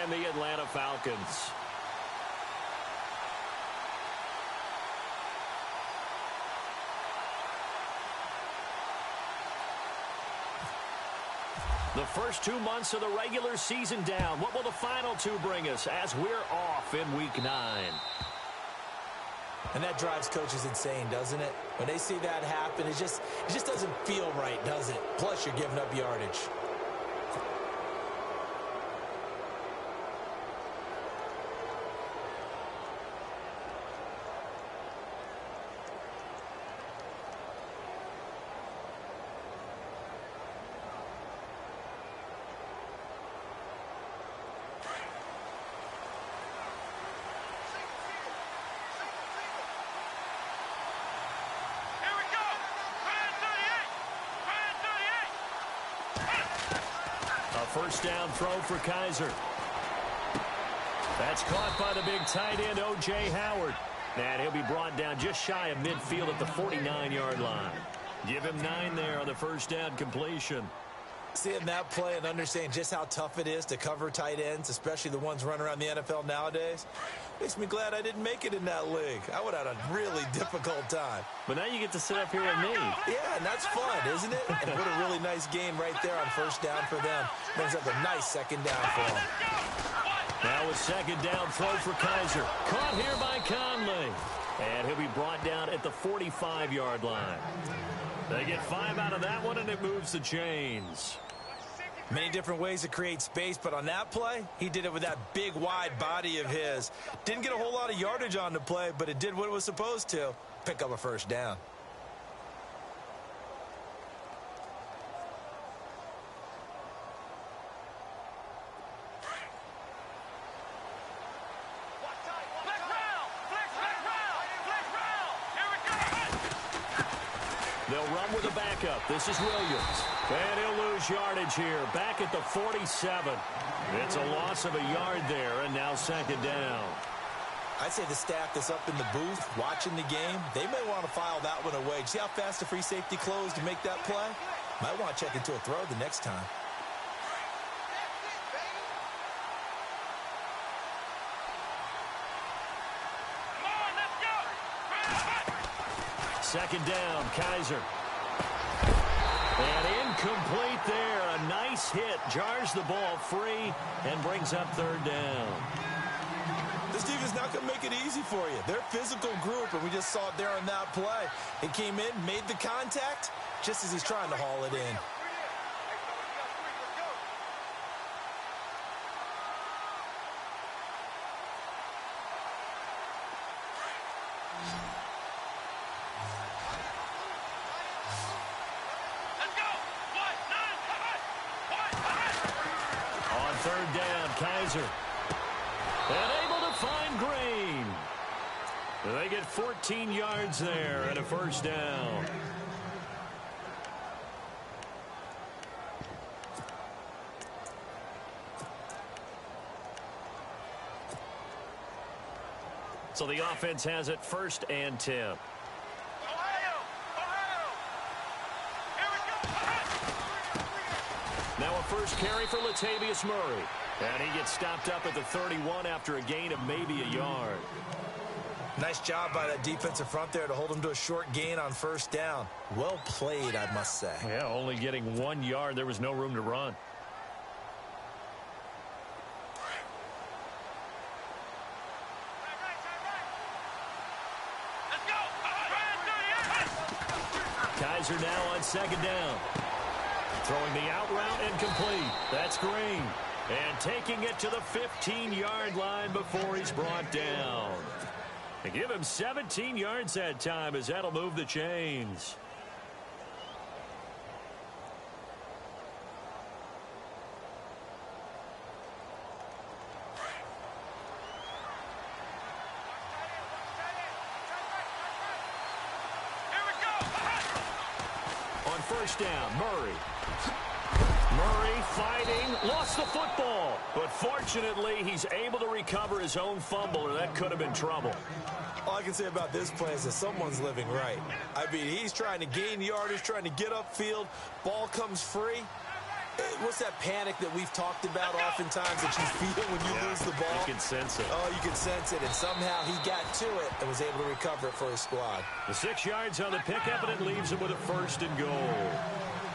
and the Atlanta Falcons. The first 2 months of the regular season down. What will the final two bring us as we're off in Week 9? And that drives coaches insane, doesn't it? When they see that happen, it just doesn't feel right, does it? Plus, you're giving up yardage. First down throw for Kaiser. That's caught by the big tight end, O.J. Howard. And he'll be brought down just shy of midfield at the 49-yard line. Give him 9 there on the first down completion. Seeing that play and understanding just how tough it is to cover tight ends, especially the ones running around the NFL nowadays, makes me glad I didn't make it in that league. I would have had a really difficult time. But now you get to sit up here with me. Yeah, and that's fun, isn't it? And what a really nice game right there on first down for them. Brings up a nice second down for them. Now a second down throw for Kaiser. Caught here by Conley. And he'll be brought down at the 45-yard line. They get 5 out of that one, and it moves the chains. Many different ways to create space, but on that play, he did it with that big, wide body of his. Didn't get a whole lot of yardage on the play, but it did what it was supposed to. Pick up a first down. They'll run with a backup. This is Williams. And he'll lose yardage here. Back at the 47. It's a loss of a yard there, and now second down. I'd say the staff that's up in the booth watching the game, they may want to file that one away. See how fast the free safety closed to make that play? Might want to check into a throw the next time. Second down, Kaiser. And incomplete there. A nice hit. Jars the ball free and brings up third down. This defense not going to make it easy for you. They're a physical group, and we just saw it there on that play. He came in, made the contact, just as he's trying to haul it in. Third down, Kaiser. And able to find Green. They get 14 yards there and a first down. So the offense has it first and 10. Now a first carry for Latavius Murray. And he gets stopped up at the 31 after a gain of maybe a yard. Nice job by that defensive front there to hold him to a short gain on first down. Well played, I must say. Yeah, only getting 1 yard. There was no room to run. Kaiser now on second down. Throwing the out route and complete. That's Green. And taking it to the 15-yard line before he's brought down. They give him 17 yards that time as that'll move the chains. On first down, Murray. Murray fighting, lost the football. But fortunately, he's able to recover his own fumble, or that could have been trouble. All I can say about this play is that someone's living right. I mean, he's trying to gain yardage, trying to get upfield. Ball comes free. What's that panic that we've talked about oftentimes that you feel when you lose the ball? You can sense it. Oh, you can sense it, and somehow he got to it and was able to recover it for his squad. The 6 yards on the pickup, and it leaves him with a 1st and goal.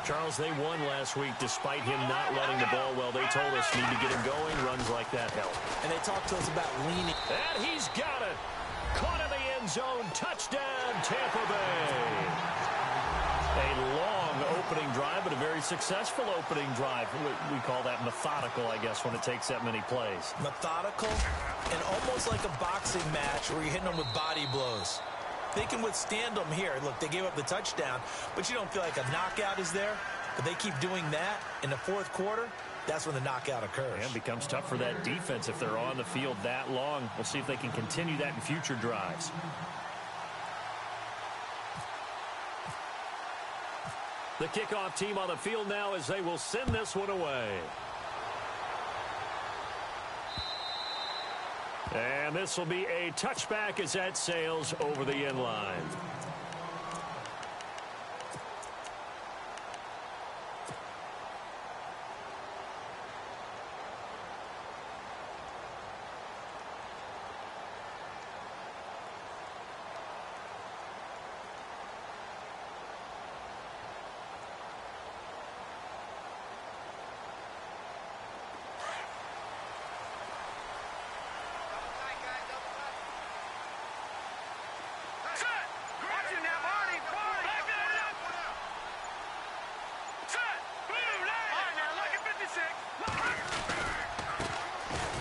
Charles, they won last week despite him not running the ball well. They told us need to get him going. Runs like that help. And they talked to us about leaning. And he's got it. Caught in the end zone. Touchdown, Tampa Bay. A long opening drive, but a very successful opening drive. We call that methodical, I guess, when it takes that many plays. Methodical and almost like a boxing match where you're hitting them with body blows. They can withstand them here. Look, they gave up the touchdown, but you don't feel like a knockout is there. But they keep doing that in the 4th quarter. That's when the knockout occurs. And it becomes tough for that defense if they're on the field that long. We'll see if they can continue that in future drives. The kickoff team on the field now as they will send this one away. And this will be a touchback as that sails over the end line.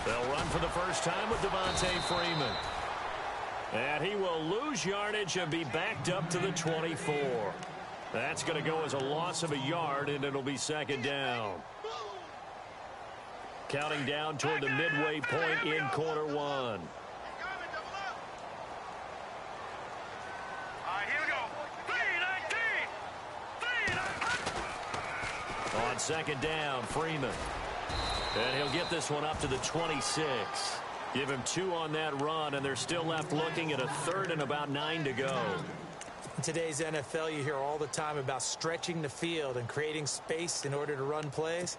They'll run for the first time with Devontae Freeman. And he will lose yardage and be backed up to the 24. That's going to go as a loss of a yard, and it'll be 2nd down. Counting down toward the midway point in quarter 1. On 2nd down, Freeman. And he'll get this one up to the 26. Give him 2 on that run, and they're still left looking at a 3rd and about 9 to go. In today's NFL, you hear all the time about stretching the field and creating space in order to run plays.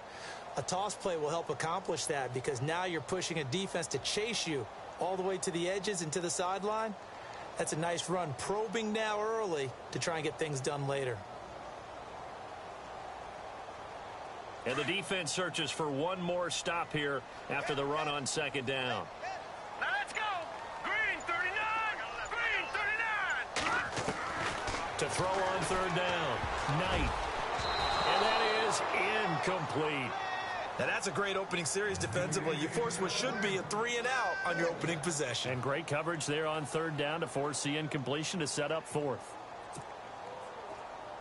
A toss play will help accomplish that because now you're pushing a defense to chase you all the way to the edges and to the sideline. That's a nice run, probing now early to try and get things done later. And the defense searches for one more stop here after the run on 2nd down. Now let's go. Green 39. Green 39. To throw on 3rd down. Knight. And that is incomplete. Now that's a great opening series defensively. You force what should be a 3 and out on your opening possession. And great coverage there on 3rd down to force the incompletion to set up 4th.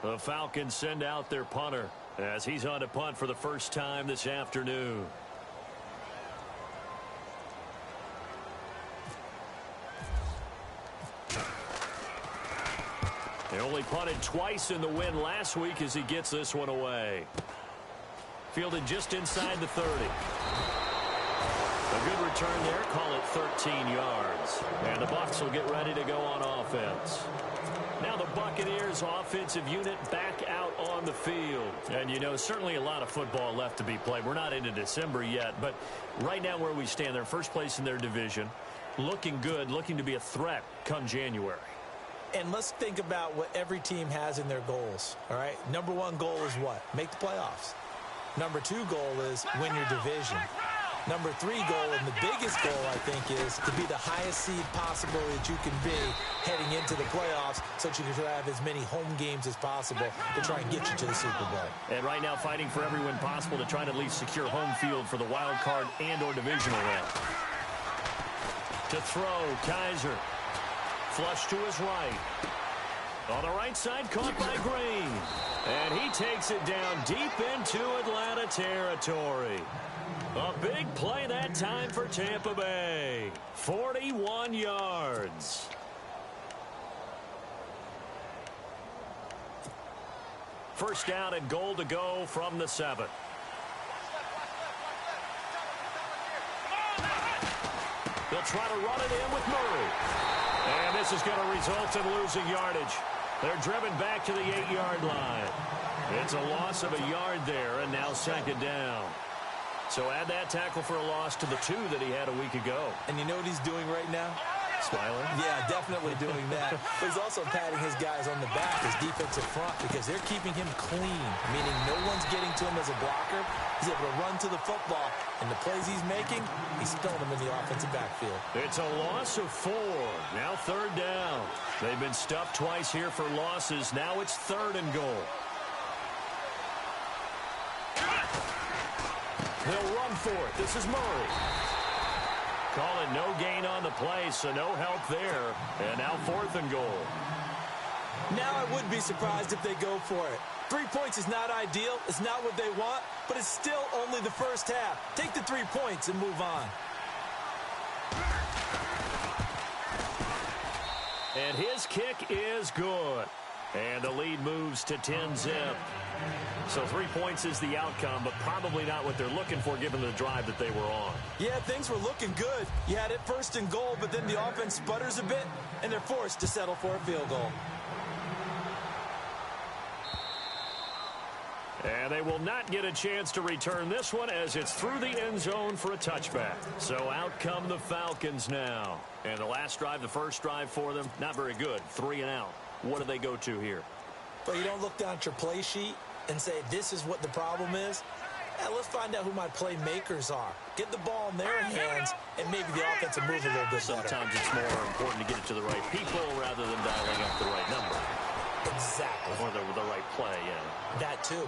The Falcons send out their punter as he's on to punt for the first time this afternoon. They only punted twice in the win last week as he gets this one away. Fielded just inside the 30. A good return there. Call it 13 yards. And the Bucs will get ready to go on offense. Now the Buccaneers offensive unit back out on the field. And, you know, certainly a lot of football left to be played. We're not into December yet, but right now where we stand, they're first place in their division. Looking good, looking to be a threat come January. And let's think about what every team has in their goals, all right? Number 1 goal is what? Make the playoffs. Number 2 goal is win your division. Number 3 goal, and the biggest goal, I think, is to be the highest seed possible that you can be heading into the playoffs so that you can have as many home games as possible to try and get you to the Super Bowl. And right now fighting for every win possible to try to at least secure home field for the wild card and or divisional round. To throw, Kaiser. Flush to his right. On the right side, caught by Green. And he takes it down deep into Atlanta territory. A big play that time for Tampa Bay. 41 yards. First down and goal to go from the 7. They'll try to run it in with Murray. And this is going to result in losing yardage. They're driven back to the 8-yard line. It's a loss of a yard there, and now second down. So add that tackle for a loss to the 2 that he had a week ago. And you know what he's doing right now? Smiling? Yeah, definitely doing that. But he's also patting his guys on the back, his defensive front, because they're keeping him clean, meaning no one's getting to him as a blocker. He's able to run to the football, and the plays he's making, he's throwing them in the offensive backfield. It's a loss of 4. Now third down. They've been stuffed twice here for losses. Now it's 3rd and goal. They'll run for it. This is Murray. Call it no gain on the play, so no help there. And now 4th and goal. Now I would be surprised if they go for it. 3 points is not ideal. It's not what they want, but it's still only the first half. Take the 3 points and move on. And his kick is good. And the lead moves to 10-zip. So 3 points is the outcome, but probably not what they're looking for given the drive that they were on. Yeah, things were looking good. You had it 1st and goal, but then the offense sputters a bit, and they're forced to settle for a field goal. And they will not get a chance to return this one as it's through the end zone for a touchback. So out come the Falcons now. And the last drive, the first drive for them, not very good. 3 and out. What do they go to here? But you don't look down at your play sheet and say, this is what the problem is. Let's find out who my playmakers are. Get the ball in their hands, and maybe the offense will move a little bit better. Sometimes it's more important to get it to the right people rather than dialing up the right number. Exactly. Or the right play, yeah. That too.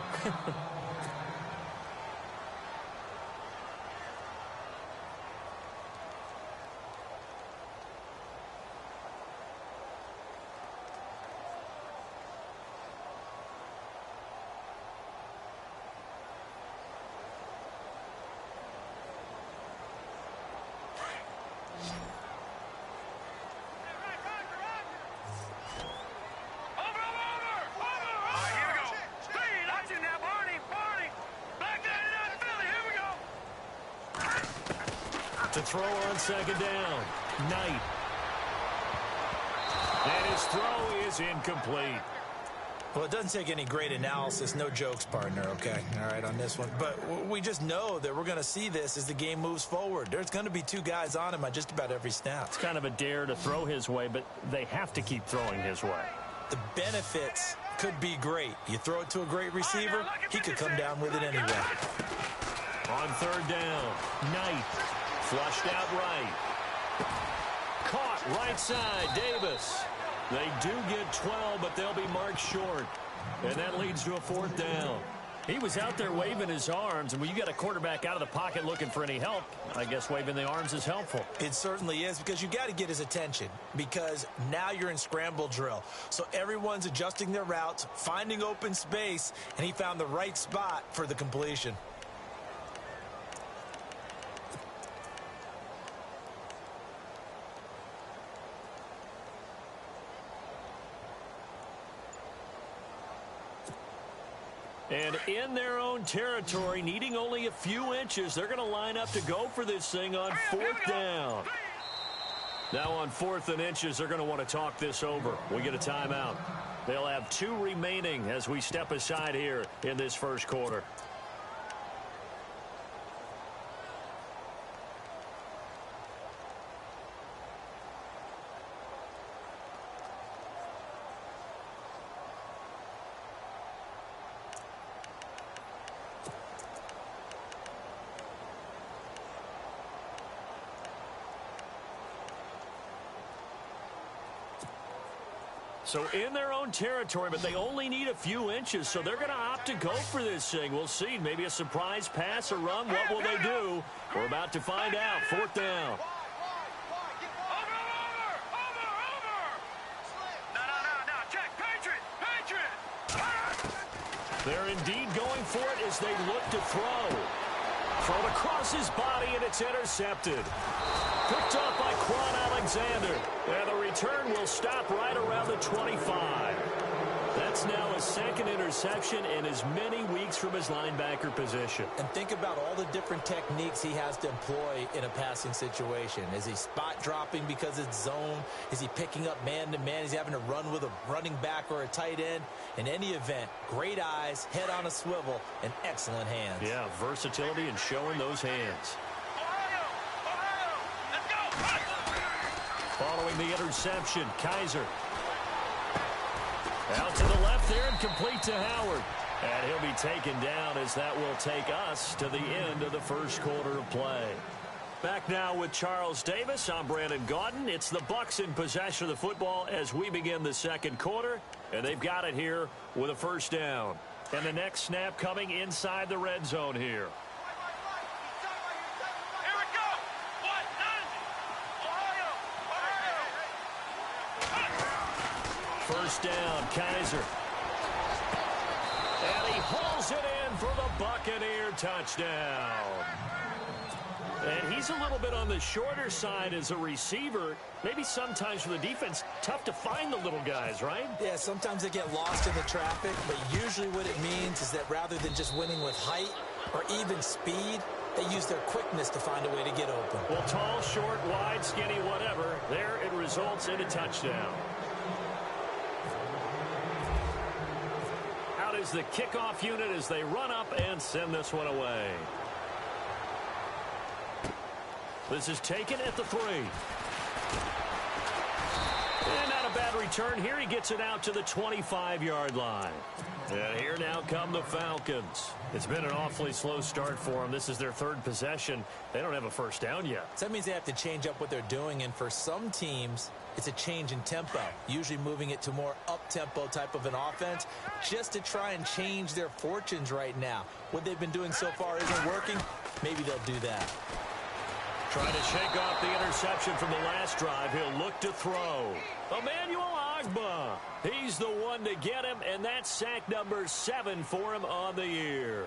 To throw on second down, Knight. And his throw is incomplete. Well, it doesn't take any great analysis. No jokes, partner, okay? All right, on this one. But we just know that we're going to see this as the game moves forward. There's going to be 2 guys on him on just about every snap. It's kind of a dare to throw his way, but they have to keep throwing his way. The benefits could be great. You throw it to a great receiver, he could come down with it anyway. On third down, Knight. Flushed out right. Caught right side, Davis. They do get 12, but they'll be marked short. And that leads to a 4th down. He was out there waving his arms, and when you got a quarterback out of the pocket looking for any help, I guess waving the arms is helpful. It certainly is, because you got to get his attention, because now you're in scramble drill. So everyone's adjusting their routes, finding open space, and he found the right spot for the completion. And in their own territory, needing only a few inches, they're going to line up to go for this thing on 4th down. Now on 4th and inches, they're going to want to talk this over. We get a timeout. They'll have 2 remaining as we step aside here in this first quarter. So in their own territory, but they only need a few inches, so they're going to opt to go for this thing. We'll see. Maybe a surprise pass or run. What will they do? We're about to find out. 4th down. Check. Patriot. They're indeed going for it as they look to throw. Thrown across his body, and it's intercepted. Picked up by Quan Alexander. And the return will stop right around the 25. That's now a second interception in as many weeks from his linebacker position. And think about all the different techniques he has to employ in a passing situation. Is he spot dropping because it's zone? Is he picking up man-to-man? Is he having to run with a running back or a tight end? In any event, great eyes, head on a swivel, and excellent hands. Yeah, versatility and showing those hands. Following the interception, Kaiser. Out to the left there and complete to Howard. And he'll be taken down as that will take us to the end of the first quarter of play. Back now with Charles Davis. I'm Brandon Gaudin. It's the Bucs in possession of the football as we begin the second quarter. And they've got it here with a first down. And the next snap coming inside the red zone here. First down, Kaiser. And he hauls it in for the Buccaneer touchdown. And he's a little bit on the shorter side as a receiver. Maybe sometimes for the defense, tough to find the little guys, right? Yeah, sometimes they get lost in the traffic, but usually what it means is that rather than just winning with height or even speed, they use their quickness to find a way to get open. Well, tall, short, wide, skinny, whatever, there it results in a touchdown. Out is the kickoff unit as they run up and send this one away. This is taken at the 3. And not a bad return here. He gets it out to the 25-yard line. And here now come the Falcons. It's been an awfully slow start for them. This is their third possession. They don't have a first down yet. So that means they have to change up what they're doing, and for some teams, it's a change in tempo, usually moving it to more up-tempo type of an offense just to try and change their fortunes right now. What they've been doing so far isn't working. Maybe they'll do that. Trying to shake off the interception from the last drive. He'll look to throw. Emmanuel Ogbah. He's the one to get him, and that's sack number 7 for him on the year.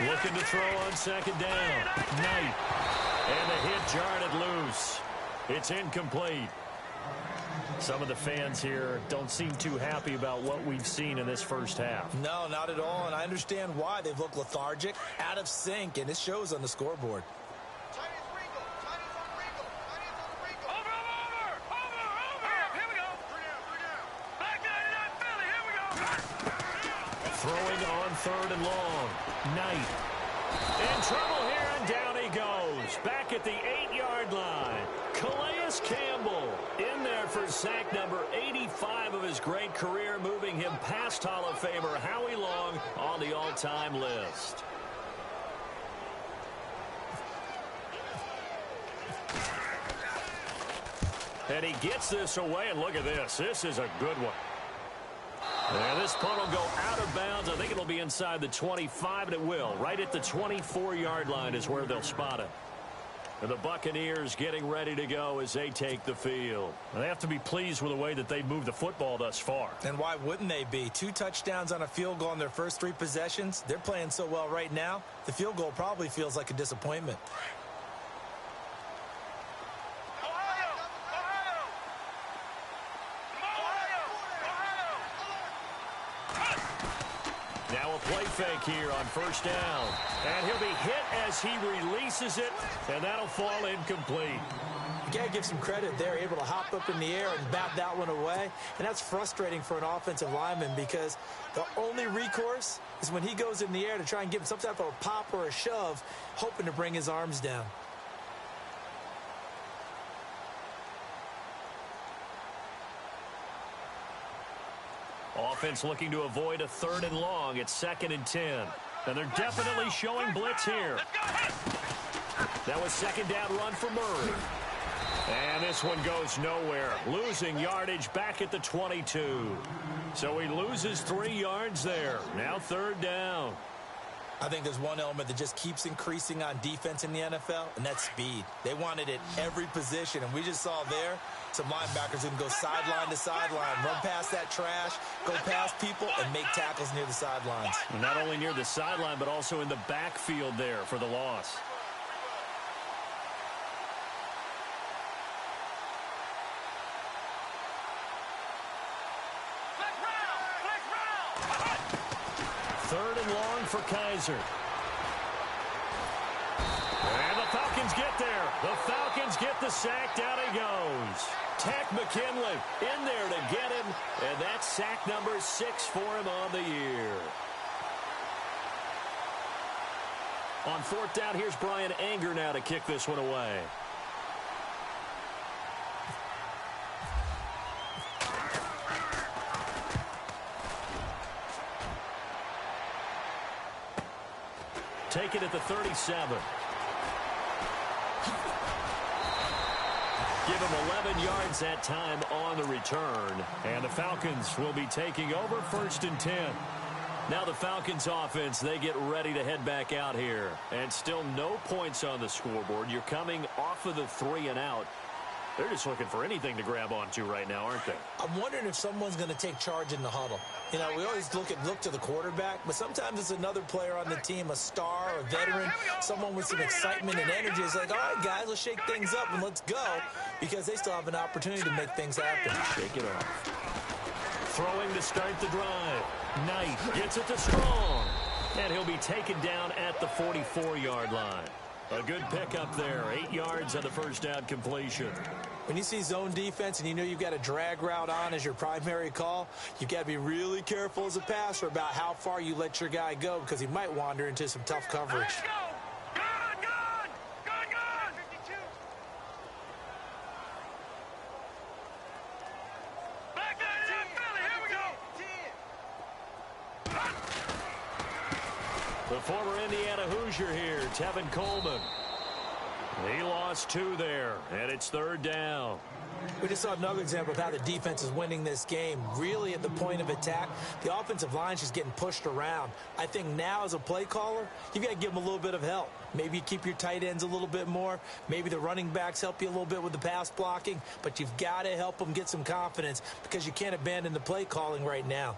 Looking to throw on second down. Knight. And the hit jarred it loose. It's incomplete. Some of the fans here don't seem too happy about what we've seen in this first half. No, not at all, and I understand why. They've looked lethargic, out of sync, and it shows on the scoreboard. Throwing on third and long. Knight. In trouble here, and down he goes. Back at the 8-yard line. Calais Campbell in there for sack number 85 of his great career, moving him past Hall of Famer Howie Long on the all-time list. And he gets this away, and look at this. This is a good one. And this punt will go out of bounds. I think it'll be inside the 25, and it will. Right at the 24-yard line is where they'll spot it. And the Buccaneers getting ready to go as they take the field. And they have to be pleased with the way that they've moved the football thus far. And why wouldn't they be? 2 touchdowns on a field goal in their first 3 possessions. They're playing so well right now, the field goal probably feels like a disappointment. Now a play fake here on first down. And he'll be hit as he releases it, and that'll fall incomplete. You got to give some credit. They're able to hop up in the air and bat that one away. And that's frustrating for an offensive lineman because the only recourse is when he goes in the air to try and give him some type of a pop or a shove, hoping to bring his arms down. Offense looking to avoid a 3rd and long. It's 2nd and 10. And they're definitely showing blitz here. That was 2nd down run for Murray. And this one goes nowhere, losing yardage back at the 22. So he loses 3 yards there. Now 3rd down. I think there's one element that just keeps increasing on defense in the NFL, and that's speed. They want it at every position, and we just saw there some linebackers who can go sideline to sideline, run past that trash, go past people, and make tackles near the sidelines. Not only near the sideline, but also in the backfield there for the loss. Third and long for Kaiser. And the Falcons get there. The Falcons get the sack. Down he goes. Tech McKinley in there to get him. And that's sack number 6 for him on the year. On 4th down, here's Brian Anger now to kick this one away. Take it at the 37. Give him 11 yards that time on the return. And the Falcons will be taking over 1st and 10. Now the Falcons offense, they get ready to head back out here. And still no points on the scoreboard. You're coming off of the 3 and out. They're just looking for anything to grab onto right now, aren't they? I'm wondering if someone's going to take charge in the huddle. You know, we always look to the quarterback, but sometimes it's another player on the team, a star, a veteran, someone with some excitement and energy. It's like, all right, guys, let's shake things up and let's go, because they still have an opportunity to make things happen. Shake it off. Throwing to start the drive. Knight gets it to Strong. And he'll be taken down at the 44-yard line. A good pickup there. 8 yards on the 1st down completion. When you see zone defense and you know you've got a drag route on as your primary call, you've got to be really careful as a passer about how far you let your guy go, because he might wander into some tough coverage. Let's go! Good! 52. Back that up, Philly. Here we go. The former Indiana Hoosier here, Tevin Coleman. He lost 2 there, and it's 3rd down. We just saw another example of how the defense is winning this game. Really at the point of attack, the offensive line is just getting pushed around. I think now as a play caller, you've got to give them a little bit of help. Maybe you keep your tight ends a little bit more. Maybe the running backs help you a little bit with the pass blocking. But you've got to help them get some confidence, because you can't abandon the play calling right now.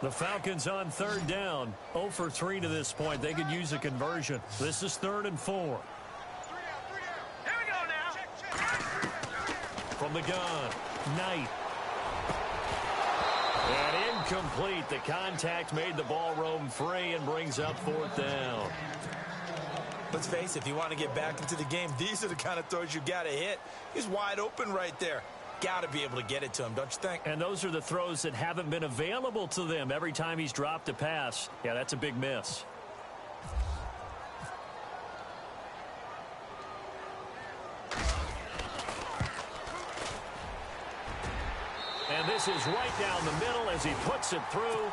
The Falcons on 3rd down. 0 for 3 to this point. They could use a conversion. This is 3rd and 4. Here we go now. From the gun, Knight. And incomplete. The contact made the ball roam free and brings up 4th down. Let's face it, if you want to get back into the game, these are the kind of throws you got to hit. He's wide open right there. Got to be able to get it to him, don't you think? And those are the throws that haven't been available to them every time he's dropped a pass. Yeah, that's a big miss. And this is right down the middle as he puts it through.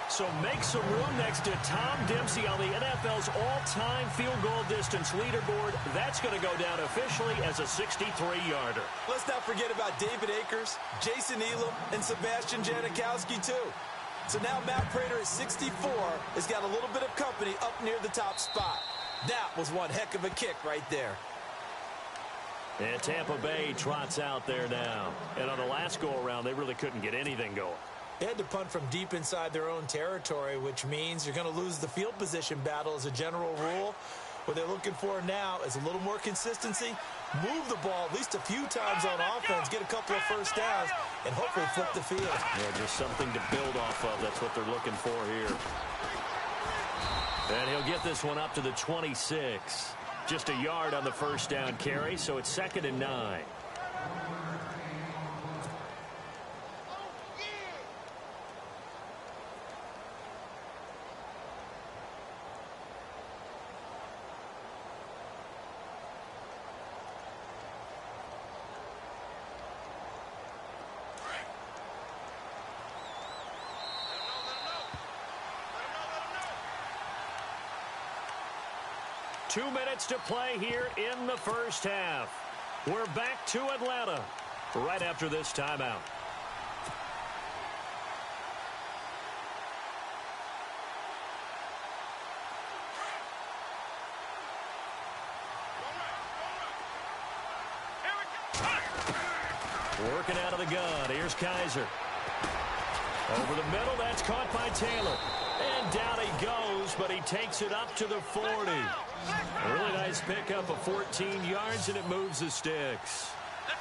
So make some room next to Tom Dempsey on the NFL's all-time field goal distance leaderboard. That's going to go down officially as a 63-yarder. Let's not forget about David Akers, Jason Elam, and Sebastian Janikowski, too. So now Matt Prater at 64 has got a little bit of company up near the top spot. That was one heck of a kick right there. And Tampa Bay trots out there now. And on the last go-around, they really couldn't get anything going. They had to punt from deep inside their own territory, which means you're going to lose the field position battle as a general rule. What they're looking for now is a little more consistency, move the ball at least a few times on offense, get a couple of first downs, and hopefully flip the field. Yeah, just something to build off of. That's what they're looking for here. And he'll get this one up to the 26. Just a yard on the first down carry, so it's 2nd and 9. 2 minutes to play here in the first half. We're back to Atlanta right after this timeout. Working out of the gun. Here's Kaiser. Over the middle. That's caught by Taylor. And down he goes, but he takes it up to the 40. A really nice pickup of 14 yards, and it moves the sticks.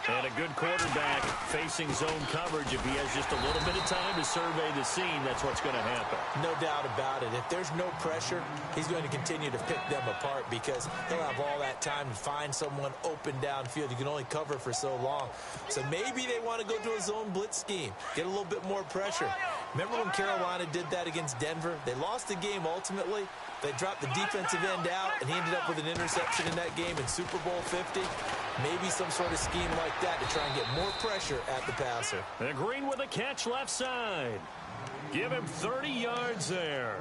And a good quarterback facing zone coverage. If he has just a little bit of time to survey the scene, that's what's going to happen. No doubt about it. If there's no pressure, he's going to continue to pick them apart because he'll have all that time to find someone open downfield. You can only cover for so long. So maybe they want to go to a zone blitz scheme, get a little bit more pressure. Remember when Carolina did that against Denver? They lost the game ultimately. They dropped the defensive end out, and he ended up with an interception in that game in Super Bowl 50. Maybe some sort of scheme like that to try and get more pressure at the passer. And Green with a catch left side. Give him 30 yards there.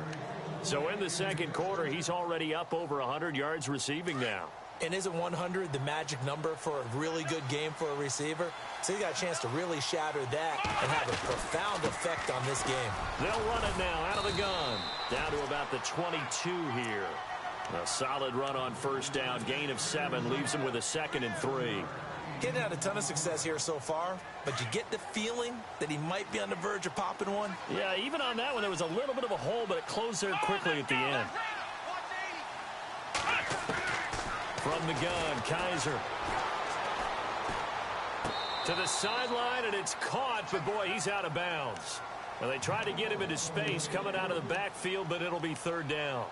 So in the second quarter, he's already up over 100 yards receiving now. And isn't 100 the magic number for a really good game for a receiver? So he got a chance to really shatter that and have a profound effect on this game. They'll run it now out of the gun. Down to about the 22 here. A solid run on first down. Gain of 7 leaves him with a 2nd and 3. Getting had a ton of success here so far, but you get the feeling that he might be on the verge of popping one. Yeah, even on that one, there was a little bit of a hole, but it closed there quickly at the end. From the gun, Kaiser. To the sideline, and it's caught, but boy, he's out of bounds. Well, they tried to get him into space coming out of the backfield, but it'll be 3rd down.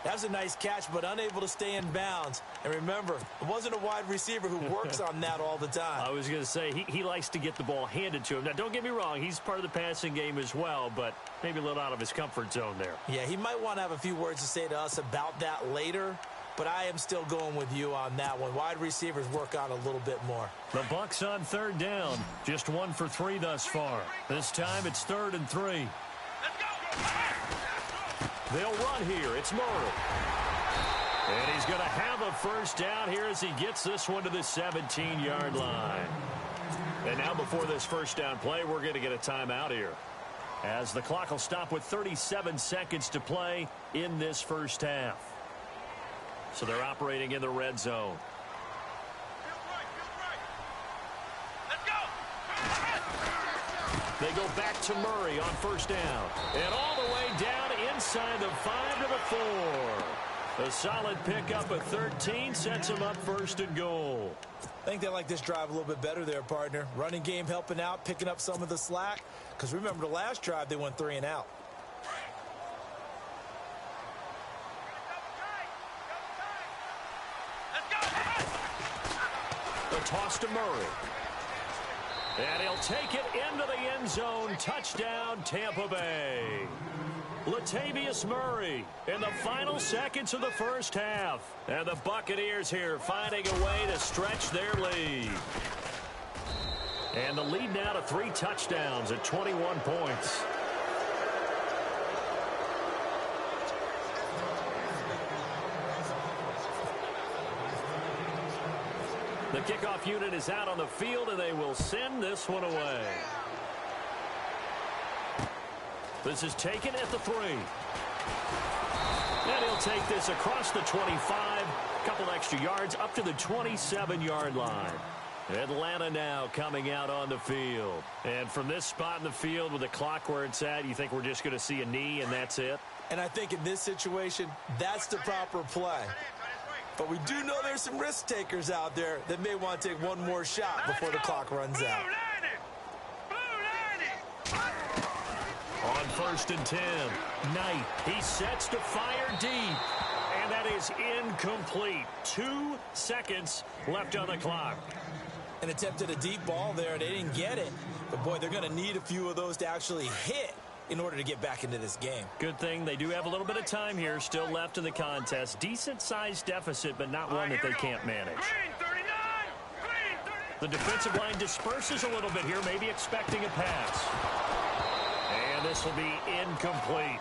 That was a nice catch, but unable to stay in bounds. And remember, it wasn't a wide receiver who works on that all the time. I was going to say, he likes to get the ball handed to him. Now, don't get me wrong, he's part of the passing game as well, but maybe a little out of his comfort zone there. Yeah, he might want to have a few words to say to us about that later, but I am still going with you on that one. Wide receivers work on a little bit more. The Bucs on 3rd down. Just 1 for 3 thus far. This time it's 3rd and 3. They'll run here. It's Murray. And he's going to have a first down here as he gets this one to the 17-yard line. And now before this first down play, we're going to get a timeout here, as the clock will stop with 37 seconds to play in this first half. So they're operating in the red zone. They go back to Murray on first down. And all the way down inside the 5 to the 4. A solid pickup of 13 sets him up 1st and goal. I think they like this drive a little bit better there, partner. Running game helping out, picking up some of the slack. Because remember the last drive, they went 3 and out. The toss to Murray. And he'll take it into the end zone. Touchdown, Tampa Bay. Latavius Murray in the final seconds of the first half. And the Buccaneers here finding a way to stretch their lead. And the lead now to 3 touchdowns at 21 points. The kickoff unit is out on the field, and they will send this one away. This is taken at the 3. And he'll take this across the 25. Couple extra yards up to the 27-yard line. Atlanta now coming out on the field. And from this spot in the field with the clock where it's at, you think we're just going to see a knee and that's it? And I think in this situation, that's the proper play. But we do know there's some risk takers out there that may want to take one more shot before the clock runs out. On 1st and 10, Knight, he sets to fire deep. And that is incomplete. 2 seconds left on the clock. And attempted a deep ball there, and they didn't get it. But, boy, they're going to need a few of those to actually hit in order to get back into this game. Good thing they do have a little bit of time here still left in the contest. Decent-sized deficit, but not one that they can't manage. The defensive line disperses a little bit here, maybe expecting a pass. And this will be incomplete.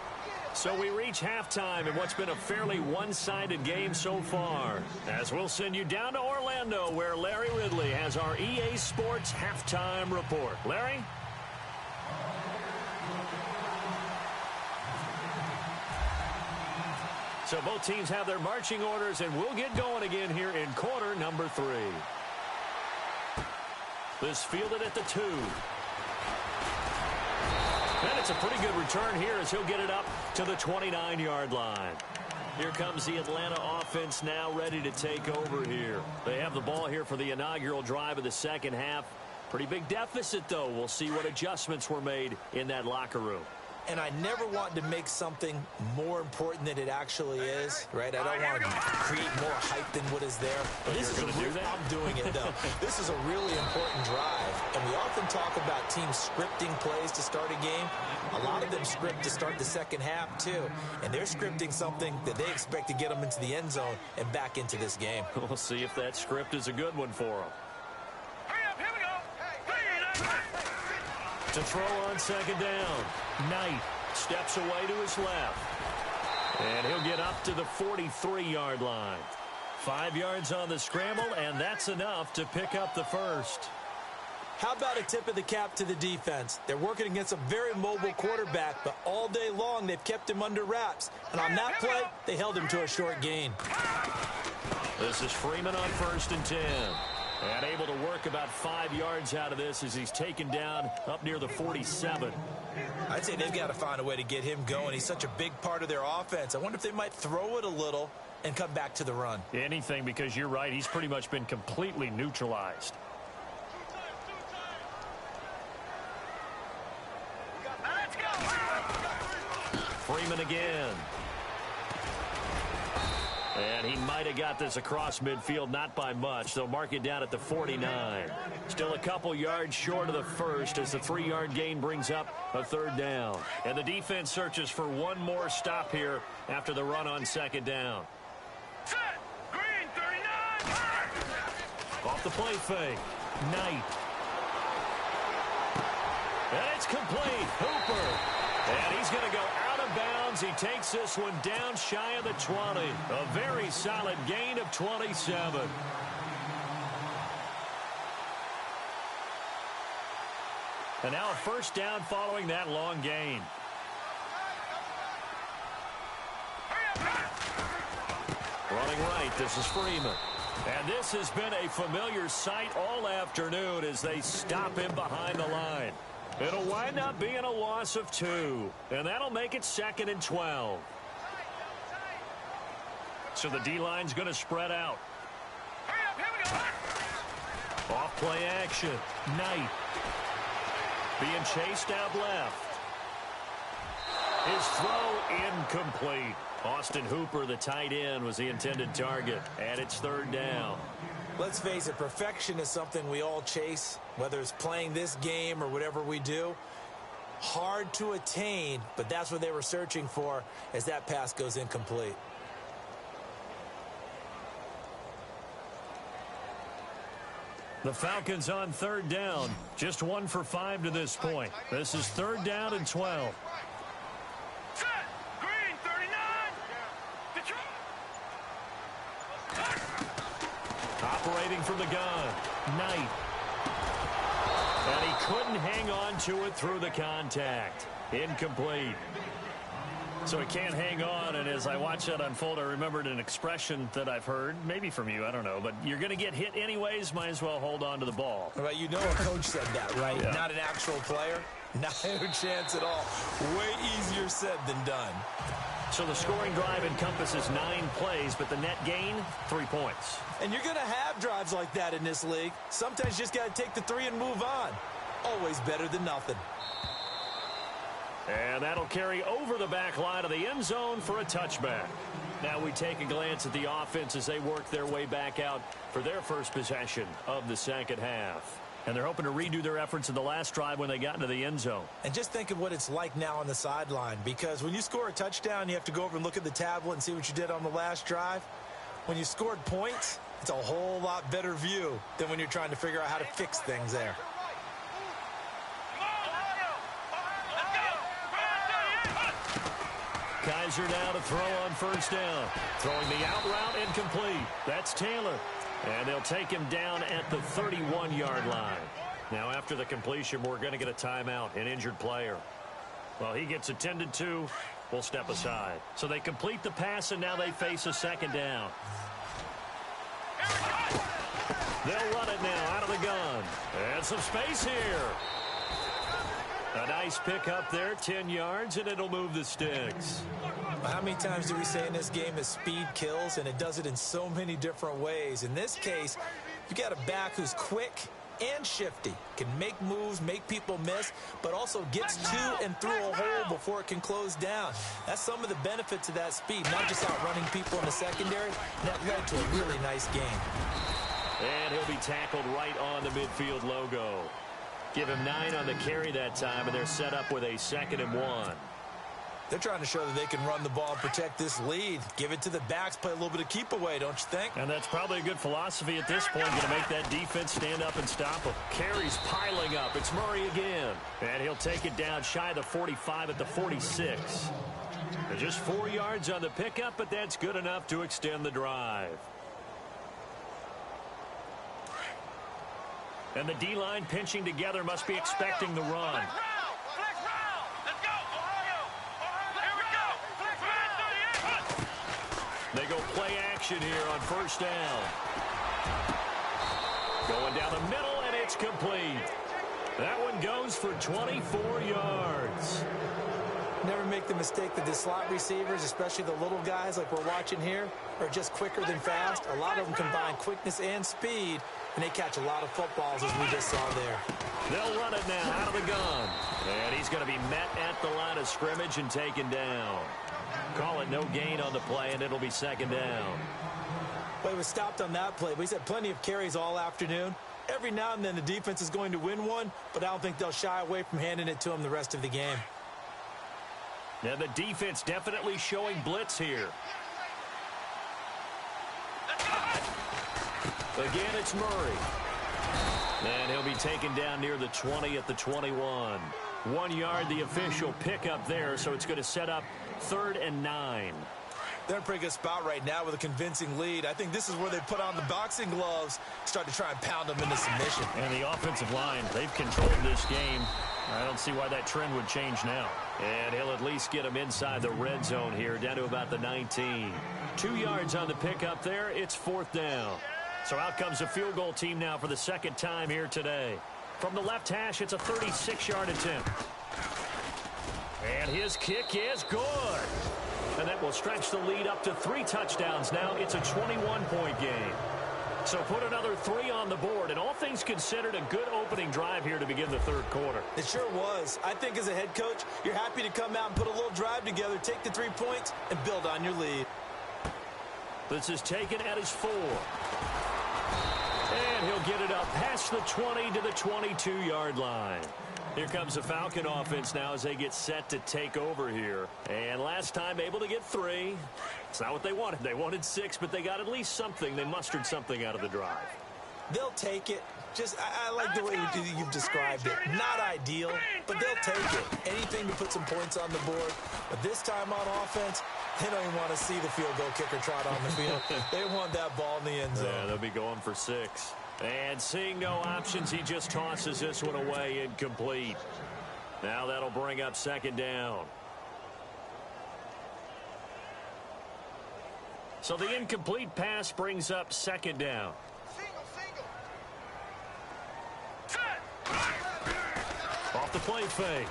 So we reach halftime in what's been a fairly one-sided game so far. As we'll send you down to Orlando, where Larry Ridley has our EA Sports halftime report. Larry? So both teams have their marching orders, and we'll get going again here in quarter number 3. This fielded at the 2. And it's a pretty good return here as he'll get it up to the 29-yard line. Here comes the Atlanta offense now ready to take over here. They have the ball here for the inaugural drive of the second half. Pretty big deficit, though. We'll see what adjustments were made in that locker room. And I never want to make something more important than it actually is, right? I don't want to create more hype than what is there. But this is I'm doing it, though. This is a really important drive. And we often talk about teams scripting plays to start a game. A lot of them script to start the second half, too. And they're scripting something that they expect to get them into the end zone and back into this game. We'll see if that script is a good one for them. Hurry up, here we go. To throw on second down. Knight steps away to his left. And he'll get up to the 43-yard line. 5 yards on the scramble, and that's enough to pick up the first. How about a tip of the cap to the defense? They're working against a very mobile quarterback, but all day long they've kept him under wraps. And on that play, they held him to a short gain. This is Freeman on 1st and 10. And able to work about 5 yards out of this as he's taken down up near the 47. I'd say they've got to find a way to get him going. He's such a big part of their offense. I wonder if they might throw it a little and come back to the run. Anything, because you're right. He's pretty much been completely neutralized. Let's go. Freeman again. And he might have got this across midfield, not by much. They'll mark it down at the 49. Still a couple yards short of the first as the 3-yard gain brings up a 3rd down. And the defense searches for one more stop here after the run on 2nd down. Set. Green 39. Off the play fake. Knight. And it's complete. Hooper. And he's going to go out of bounds. He takes this one down shy of the 20. A very solid gain of 27. And now a 1st down following that long gain. Running right, this is Freeman. And this has been a familiar sight all afternoon as they stop him behind the line. It'll wind up being a loss of 2. And that'll make it 2nd and 12. So the D-line's going to spread out. Hurry up, here we go. Off play action. Knight. Being chased out left. His throw incomplete. Austin Hooper, the tight end, was the intended target. And it's 3rd down. Let's face it, perfection is something we all chase, whether it's playing this game or whatever we do. Hard to attain, but that's what they were searching for as that pass goes incomplete. The Falcons on 3rd down. Just 1 for 5 to this point. This is 3rd down and 12. Set. Green 39. Detroit. Operating from the gun. Knight. And he couldn't hang on to it through the contact. Incomplete. So he can't hang on, and as I watch that unfold, I remembered an expression that I've heard, maybe from you, I don't know, but you're going to get hit anyways, might as well hold on to the ball. Well, you know a coach said that, right? Yeah. Not an actual player. Not a chance at all. Way easier said than done. So the scoring drive encompasses 9 plays, but the net gain, 3 points. And you're going to have drives like that in this league. Sometimes you just got to take the 3 and move on. Always better than nothing. And that'll carry over the back line of the end zone for a touchback. Now we take a glance at the offense as they work their way back out for their first possession of the second half. And they're hoping to redo their efforts in the last drive when they got into the end zone. And just think of what it's like now on the sideline, because when you score a touchdown, you have to go over and look at the tablet and see what you did on the last drive. When you scored points, it's a whole lot better view than when you're trying to figure out how to fix things there. Guys are now to throw on first down. Throwing the out route incomplete. That's Taylor. And they'll take him down at the 31-yard line. Now, after the completion, we're going to get a timeout, an injured player. Well, he gets attended to. We'll step aside. So they complete the pass, and now they face a second down. They'll run it now out of the gun. And some space here. A nice pickup there, 10 yards, and it'll move the sticks. How many times do we say in this game that speed kills, and it does it in so many different ways? In this case, you got a back who's quick and shifty, can make moves, make people miss, but also gets to and through a hole before it can close down. That's some of the benefits of that speed, not just outrunning people in the secondary. That led to a really nice game. And he'll be tackled right on the midfield logo. Give him 9 on the carry that time, and they're set up with a 2nd and 1. They're trying to show that they can run the ball and protect this lead. Give it to the backs, play a little bit of keep away, don't you think? And that's probably a good philosophy at this point, going to make that defense stand up and stop them. Carries piling up. It's Murray again. And he'll take it down shy of the 45 at the 46. Just 4 yards on the pickup, but that's good enough to extend the drive. And the D-line pinching together must be expecting the run. They go play action here on first down. Going down the middle, and it's complete. That one goes for 24 yards. Never make the mistake that the slot receivers, especially the little guys like we're watching here, are just quicker than fast. A lot of them combine quickness and speed, and they catch a lot of footballs, as we just saw there. They'll run it now out of the gun. And he's going to be met at the line of scrimmage and taken down. Call it no gain on the play, and it'll be 2nd down. Well, he was stopped on that play, but he's had plenty of carries all afternoon. Every now and then the defense is going to win one, but I don't think they'll shy away from handing it to him the rest of the game. Now the defense definitely showing blitz here. Again, it's Murray. And he'll be taken down near the 20 at the 21. 1 yard, the official pickup there, so it's going to set up 3rd and 9. They're in a pretty good spot right now with a convincing lead. I think this is where they put on the boxing gloves, start to try and pound them into submission. And the offensive line, they've controlled this game. I don't see why that trend would change now. And he'll at least get him inside the red zone here, down to about the 19. 2 yards on the pickup there. It's 4th down. So out comes the field goal team now for the 2nd time here today. From the left hash, it's a 36-yard attempt. And his kick is good. And that will stretch the lead up to 3 touchdowns now. It's a 21-point game. So put another 3 on the board, and all things considered, a good opening drive here to begin the 3rd quarter. It sure was. I think as a head coach, you're happy to come out and put a little drive together, take the 3 points, and build on your lead. This is taken at his 4. And he'll get it up past the 20 to the 22-yard line. Here comes the Falcon offense now as they get set to take over here. And last time able to get 3. It's not what they wanted. They wanted 6, but they got at least something. They mustered something out of the drive. They'll take it. I like the way you've described it. Not ideal, but they'll take it. Anything to put some points on the board. But this time on offense, they don't even want to see the field goal kicker trot on the field. They want that ball in the end zone. Yeah, they'll be going for 6. And seeing no options, he just tosses this one away incomplete. Now that'll bring up 2nd down. So the incomplete pass brings up 2nd down. Off the play fake.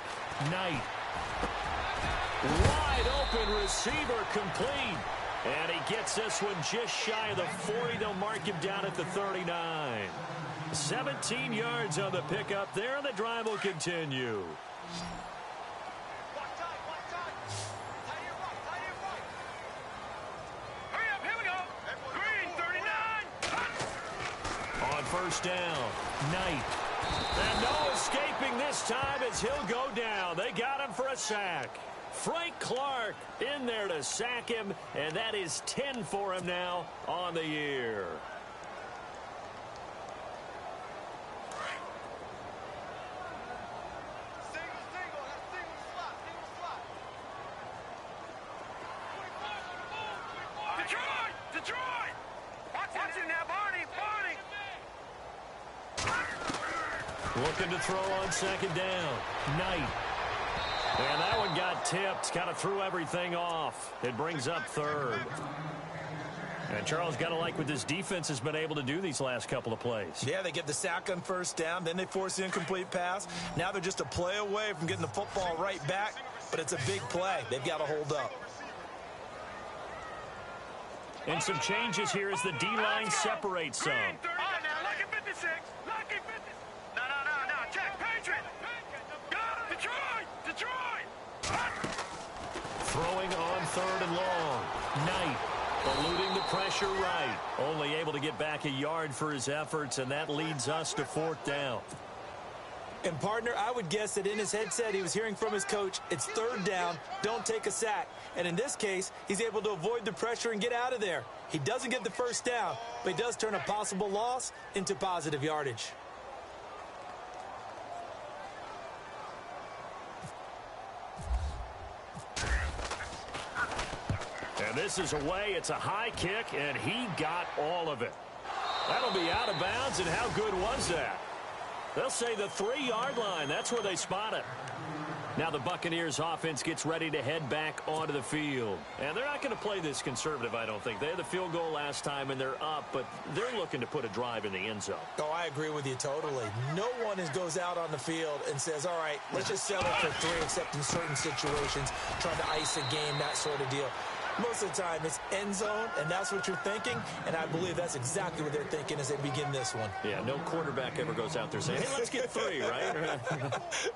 Knight. Wide open receiver complete. And he gets this one just shy of the 40. They'll mark him down at the 39. 17 yards on the pickup there, and the drive will continue. On first down, Knight. And no escaping this time as he'll go down. They got him for a sack. Frank Clark in there to sack him, and that is 10 for him now on the year. Detroit! Detroit! Watch it now, Barney! Barney! Looking to throw on second down. Knight. And that one got tipped. Kind of threw everything off. It brings up third. And Charles, got to like what this defense has been able to do these last couple of plays. Yeah, they get the sack on first down, then they force the incomplete pass. Now they're just a play away from getting the football right back, but it's a big play. They've got to hold up. And some changes here as the D-line separates some. Now, lucky 56. Lucky 50. No. Check. Patriot. Go! Detroit! Detroit! Throwing on third and long. Knight. Eluding the pressure right. Only able to get back a yard for his efforts, and that leads us to fourth down. And, partner, I would guess that in his headset he was hearing from his coach, it's third down, don't take a sack. And in this case, he's able to avoid the pressure and get out of there. He doesn't get the first down, but he does turn a possible loss into positive yardage. And this is away. It's a high kick, and he got all of it. That'll be out of bounds, and how good was that? They'll say the 3-yard line. That's where they spot it. Now the Buccaneers offense gets ready to head back onto the field. And they're not going to play this conservative, I don't think. They had the field goal last time, and they're up, but they're looking to put a drive in the end zone. Oh, I agree with you totally. No one goes out on the field and says, all right, let's just settle for 3, except in certain situations, trying to ice a game, that sort of deal. Most of the time, it's end zone, and that's what you're thinking, and I believe that's exactly what they're thinking as they begin this one. Yeah, no quarterback ever goes out there saying, hey, let's get 3, right?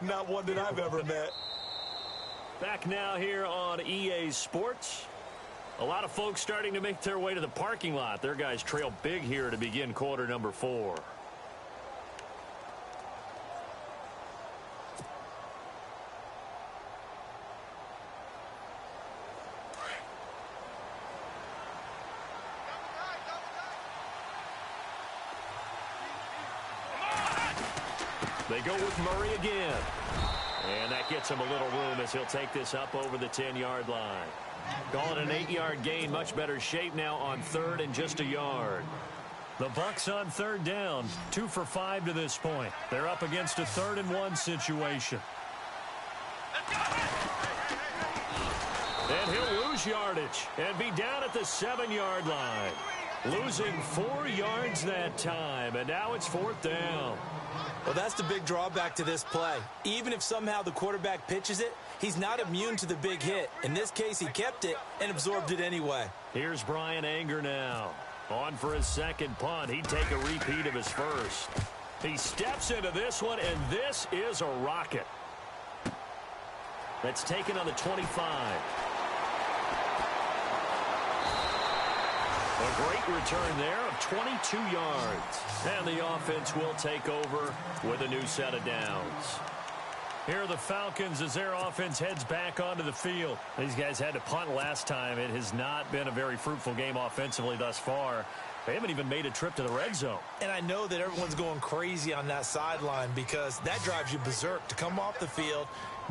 Not one that I've ever met. Back now here on EA Sports. A lot of folks starting to make their way to the parking lot. Their guys trail big here to begin quarter number 4. They go with Murray again. And that gets him a little room as he'll take this up over the 10-yard line. Call it an 8-yard gain. Much better shape now on third and just a yard. The Bucs on third down. 2 for 5 to this point. They're up against a 3rd and 1 situation. And he'll lose yardage and be down at the 7-yard line. Losing 4 yards that time. And now it's 4th down. Well, that's the big drawback to this play. Even if somehow the quarterback pitches it, he's not immune to the big hit. In this case, he kept it and absorbed it anyway. Here's Brian Anger now. On for his second punt. He'd take a repeat of his first. He steps into this one, and this is a rocket. That's taken on the 25. A great return there of 22 yards. And the offense will take over with a new set of downs. Here are the Falcons as their offense heads back onto the field. These guys had to punt last time. It has not been a very fruitful game offensively thus far. They haven't even made a trip to the red zone. And I know that everyone's going crazy on that sideline because that drives you berserk to come off the field,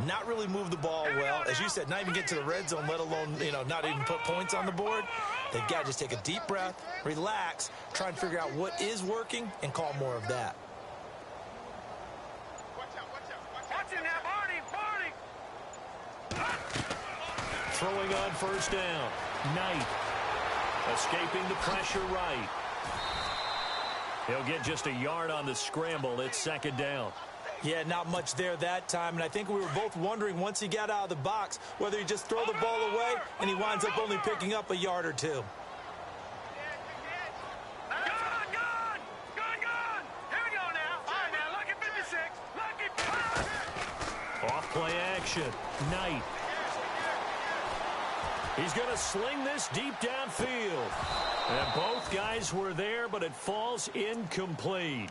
not really move the ball well. As you said, not even get to the red zone, let alone, not even put points on the board. They've got to just take a deep breath, relax, try and figure out what is working, and call more of that. Watch it now, Barney! Throwing on first down. Knight. Escaping the pressure right. He'll get just a yard on the scramble. It's 2nd down. Yeah, not much there that time, and I think we were both wondering once he got out of the box whether he just throw the ball away and he winds up only picking up a yard or 2. Gone! Here we go now. All right, now, lucky 56. Lucky. Off play action. Knight. He's going to sling this deep downfield. And both guys were there, but it falls incomplete.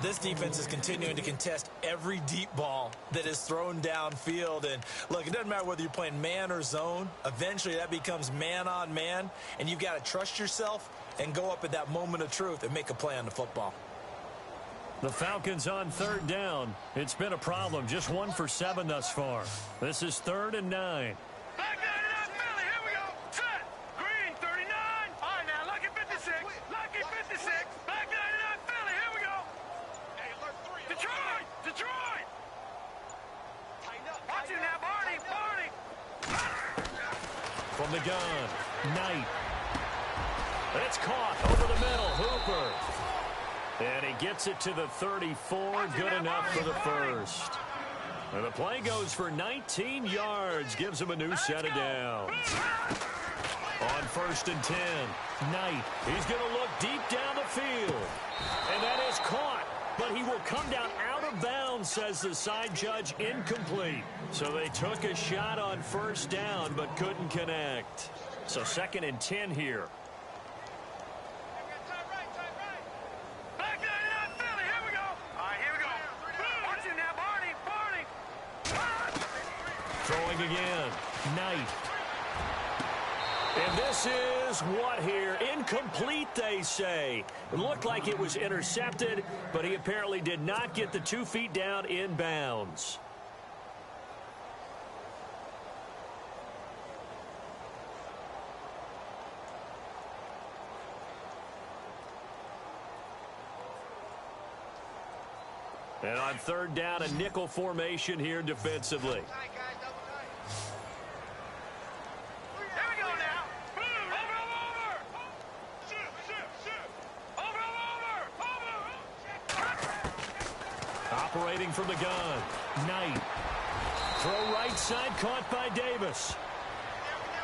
This defense is continuing to contest every deep ball that is thrown downfield. And, look, it doesn't matter whether you're playing man or zone. Eventually, that becomes man-on-man, and you've got to trust yourself and go up at that moment of truth and make a play on the football. The Falcons on 3rd down. It's been a problem. Just 1 for 7 thus far. This is 3rd and 9. Back down to that belly. Here we go. Set. Green 3. the gun. Knight. It's caught over the middle. Hooper. And he gets it to the 34. Good enough for the first. And the play goes for 19 yards. Gives him a new set of downs. On 1st and 10. Knight. He's going to look deep down the field. And that is caught. But he will come down out of bounds, says the side judge. Incomplete. So they took a shot on 1st down, but couldn't connect. So 2nd and 10 here. Throwing again. Knight. And this is what here? Incomplete, they say. It looked like it was intercepted, but he apparently did not get the 2 feet down in bounds. And on 3rd down, a nickel formation here defensively. Operating from the gun. Knight. Throw right side, caught by Davis.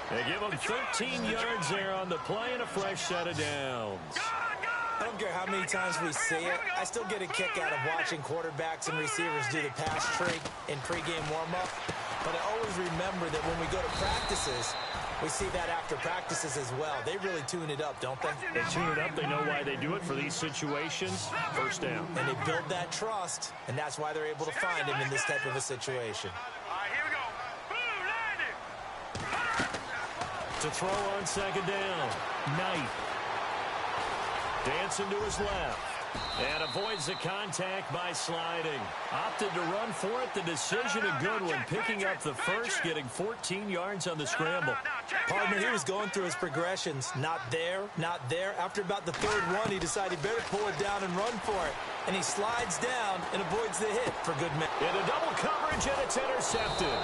They give him 13 yards there on the play and a fresh set of downs. I don't care how many times we see it. I still get a kick out of watching quarterbacks and receivers do the pass trick in pregame warm-up. But I always remember that when we go to practices, we see that after practices as well. They really tune it up, don't they? They tune it up. They know why they do it for these situations. 1st down. And they build that trust, and that's why they're able to find him in this type of a situation. All right, here we go. Boom, landing. To throw on 2nd down. Knight. Dancing to his left. And avoids the contact by sliding. Opted to run for it. The decision a good one. Picking up the first, getting 14 yards on the scramble. Partner, he was going through his progressions. Not there, not there. After about the 3rd one, he decided better pull it down and run for it. And he slides down and avoids the hit for good measure. Into double coverage, and it's intercepted.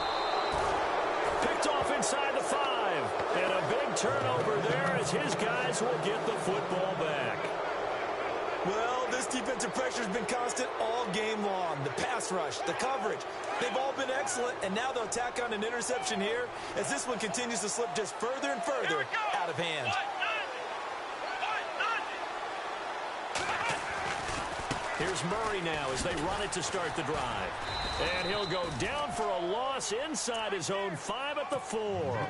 Picked off inside the 5. And a big turnover there as his guys will get the football back. Well, this defensive pressure has been constant all game long. The pass rush, the coverage, they've all been excellent, and now they'll tack on an interception here as this one continues to slip just further and further out of hand. Here's Murray now as they run it to start the drive. And he'll go down for a loss inside his own 5 at the 4.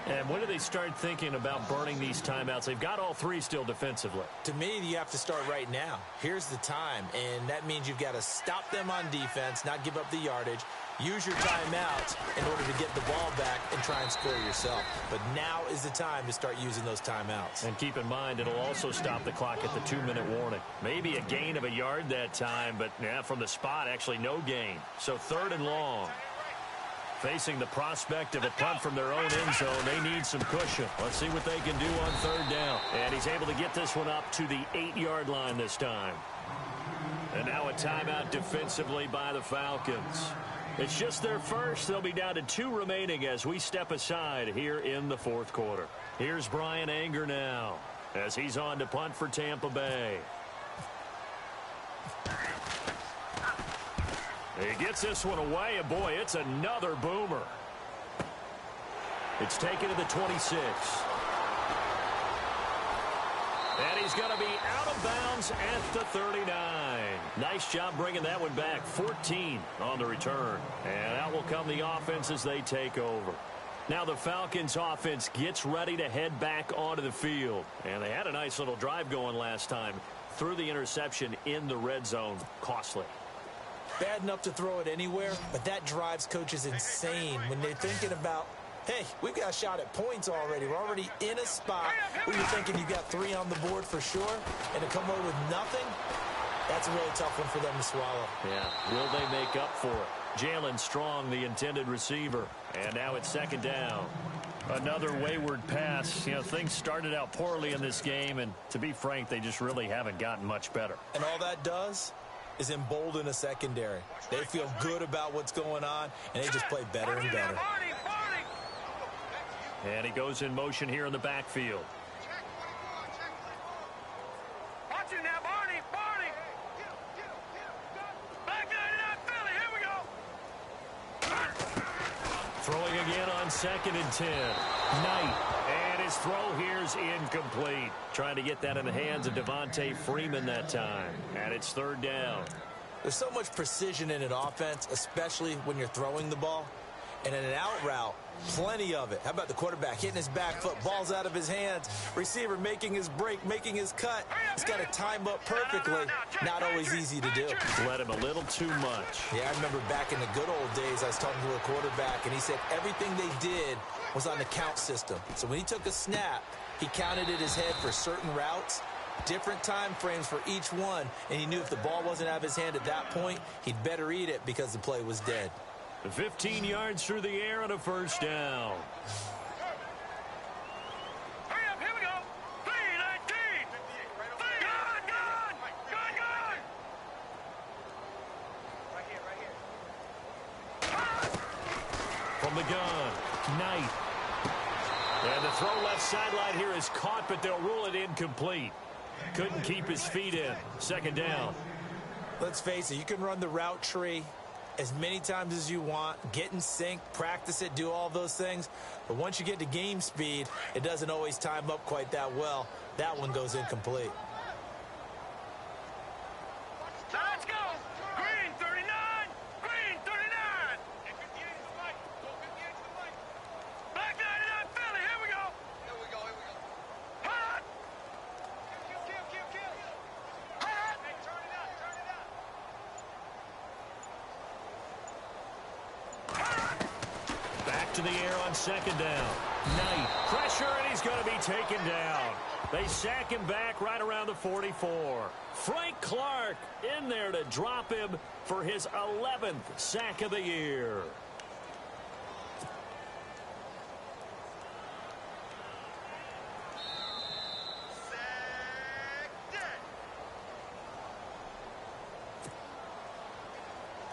And when do they start thinking about burning these timeouts? They've got all 3 still defensively. To me, you have to start right now. Here's the time, and that means you've got to stop them on defense, not give up the yardage, use your timeouts in order to get the ball back and try and score yourself. But now is the time to start using those timeouts. And keep in mind, it'll also stop the clock at the 2-minute warning. Maybe a gain of a yard that time, but yeah, from the spot, actually no gain. So 3rd and long. Facing the prospect of a punt from their own end zone, they need some cushion. Let's see what they can do on 3rd down. And he's able to get this one up to the 8-yard line this time. And now a timeout defensively by the Falcons. It's just their first. They'll be down to 2 remaining as we step aside here in the 4th quarter. Here's Brian Anger now as he's on to punt for Tampa Bay. He gets this one away, and boy, it's another boomer. It's taken to the 26. And he's going to be out of bounds at the 39. Nice job bringing that one back. 14 on the return. And out will come the offense as they take over. Now the Falcons offense gets ready to head back onto the field. And they had a nice little drive going last time. Threw the interception in the red zone. Costly. Bad enough to throw it anywhere, but that drives coaches insane when they're thinking about, hey, we've got a shot at points already. We're already in a spot where you're thinking you've got 3 on the board for sure, and to come away with nothing, that's a really tough one for them to swallow. Yeah, will they make up for it? Jalen Strong, the intended receiver, and now it's 2nd down. Another wayward pass. You know, things started out poorly in this game, and to be frank, they just really haven't gotten much better. And all that does is embolden a secondary. They feel good about what's going on, and they just play better and better. And he goes in motion here in the backfield. Watch it now, Barney. Barney. Back 99 Philly. Here we go. Throwing again on 2nd and 10. Knight. And his throw here is incomplete. Trying to get that in the hands of Devontae Freeman that time. And it's 3rd down. There's so much precision in an offense, especially when you're throwing the ball. And in an out route, plenty of it. How about the quarterback hitting his back foot, ball's out of his hands, receiver making his break, making his cut. He's got to time up perfectly. Not always easy to do. Let him a little too much. Yeah, I remember back in the good old days, I was talking to a quarterback, and he said everything they did was on the count system. So when he took a snap, he counted in his head for certain routes, different time frames for each one, and he knew if the ball wasn't out of his hand at that point, he'd better eat it because the play was dead. 15 yards through the air and a 1st down. Hurry up, here we go. 319. Gun. Right here. From the gun, Knight. And the throw left sideline here is caught, but they'll rule it incomplete. Couldn't keep his feet in. 2nd down. Let's face it, you can run the route tree as many times as you want, get in sync, practice it, do all those things. But once you get to game speed, it doesn't always time up quite that well. That one goes incomplete. Let's go. Green 39. Green 39. Back 99 Philly. Here we go. Hot. Hot. Back to the air on 2nd down. Knight. Pressure, and he's going to be taken down. They sack him back right around the 44. Frank Clark in there to drop him for his 11th sack of the year.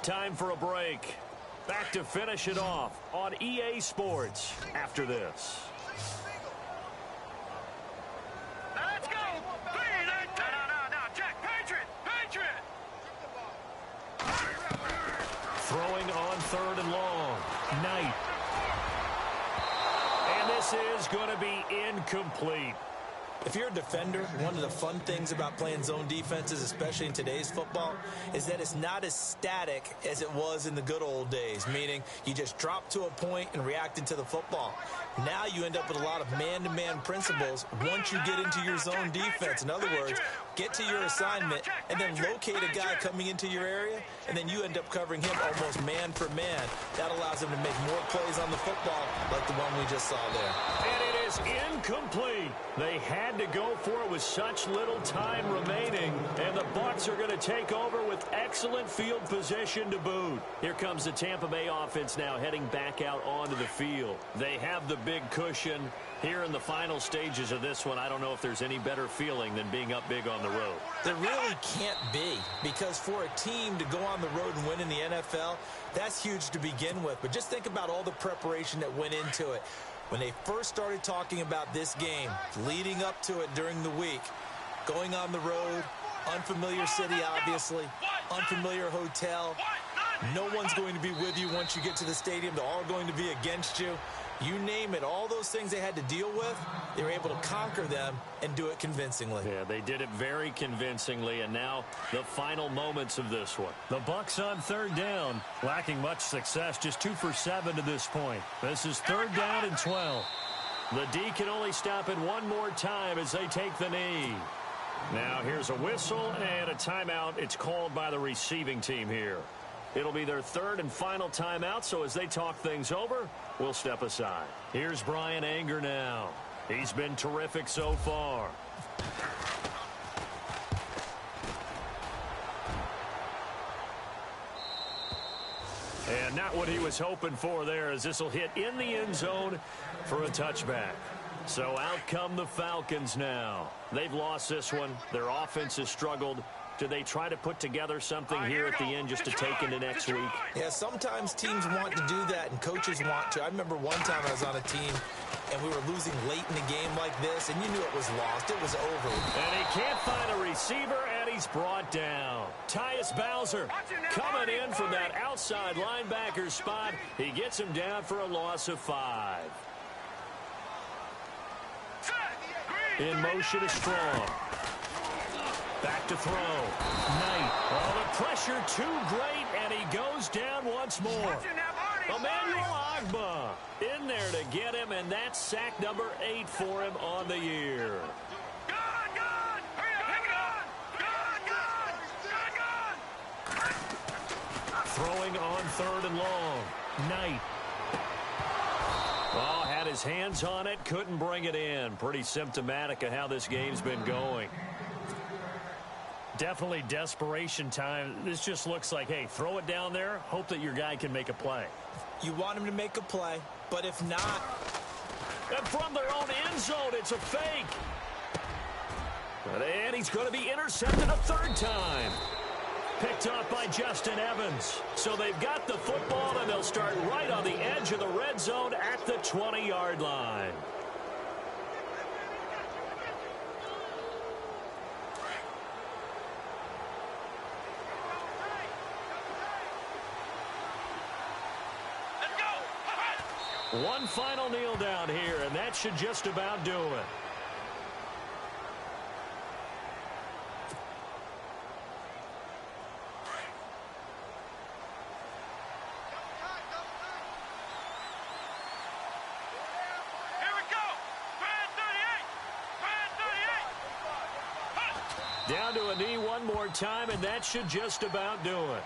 Time for a break. Back to finish it off on EA Sports after this. Let's go. Green. No. Jack. Patriot. Throwing on 3rd and long. Knight. And this is going to be incomplete. If you're a defender, one of the fun things about playing zone defenses, especially in today's football, is that it's not as static as it was in the good old days, meaning you just drop to a point and reacted to the football. Now you end up with a lot of man-to-man principles once you get into your zone defense. In other words, get to your assignment and then locate a guy coming into your area, and then you end up covering him almost man for man. That allows him to make more plays on the football like the one we just saw there. And it is incomplete. They had to go for it with such little time remaining, and the Bucs are going to take over with excellent field position to boot. Here comes the Tampa Bay offense now heading back out onto the field. They have the big cushion. Here in the final stages of this one, I don't know if there's any better feeling than being up big on the road. There really can't be, because for a team to go on the road and win in the NFL, that's huge to begin with. But just think about all the preparation that went into it. When they first started talking about this game, leading up to it during the week, going on the road, unfamiliar city, obviously, unfamiliar hotel. No one's going to be with you once you get to the stadium. They're all going to be against you. You name it, all those things they had to deal with, they were able to conquer them and do it convincingly. Yeah, they did it very convincingly, and now the final moments of this one. The Bucs on 3rd down, lacking much success, just 2 for 7 to this point. This is 3rd down and 12. The D can only stop it one more time as they take the knee. Now here's a whistle and a timeout. It's called by the receiving team here. It'll be their 3rd and final timeout, so as they talk things over, we'll step aside. Here's Brian Anger now. He's been terrific so far. And not what he was hoping for there, as this will hit in the end zone for a touchback. So out come the Falcons now. They've lost this one. Their offense has struggled. Do they try to put together something here at the end just to take into next week? Yeah, sometimes teams want to do that and coaches want to. I remember one time I was on a team and we were losing late in the game like this, and you knew it was lost. It was over. And he can't find a receiver, and he's brought down. Tyus Bowser coming in from that outside linebacker spot. He gets him down for a loss of 5. In motion is Strong. Back to throw. Knight. Oh, the pressure too great, and he goes down once more. Emmanuel Ogbah in there to get him, and that's sack number 8 for him on the year. Throwing on 3rd and long. Knight. Oh, had his hands on it, couldn't bring it in. Pretty symptomatic of how this game's been going. Definitely desperation time. This just looks like, hey, throw it down there, hope that your guy can make a play. You want him to make a play, but if not... And from their own end zone, it's a fake. And he's going to be intercepted a 3rd time. Picked off by Justin Evans. So they've got the football, and they'll start right on the edge of the red zone at the 20-yard line. One final kneel down here, and that should just about do it. Here we go. Brand 38. Down to a knee one more time, and that should just about do it.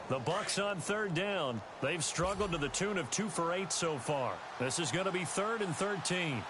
The Bucs on 3rd down. They've struggled to the tune of 2 for 8 so far. This is going to be 3rd and 13.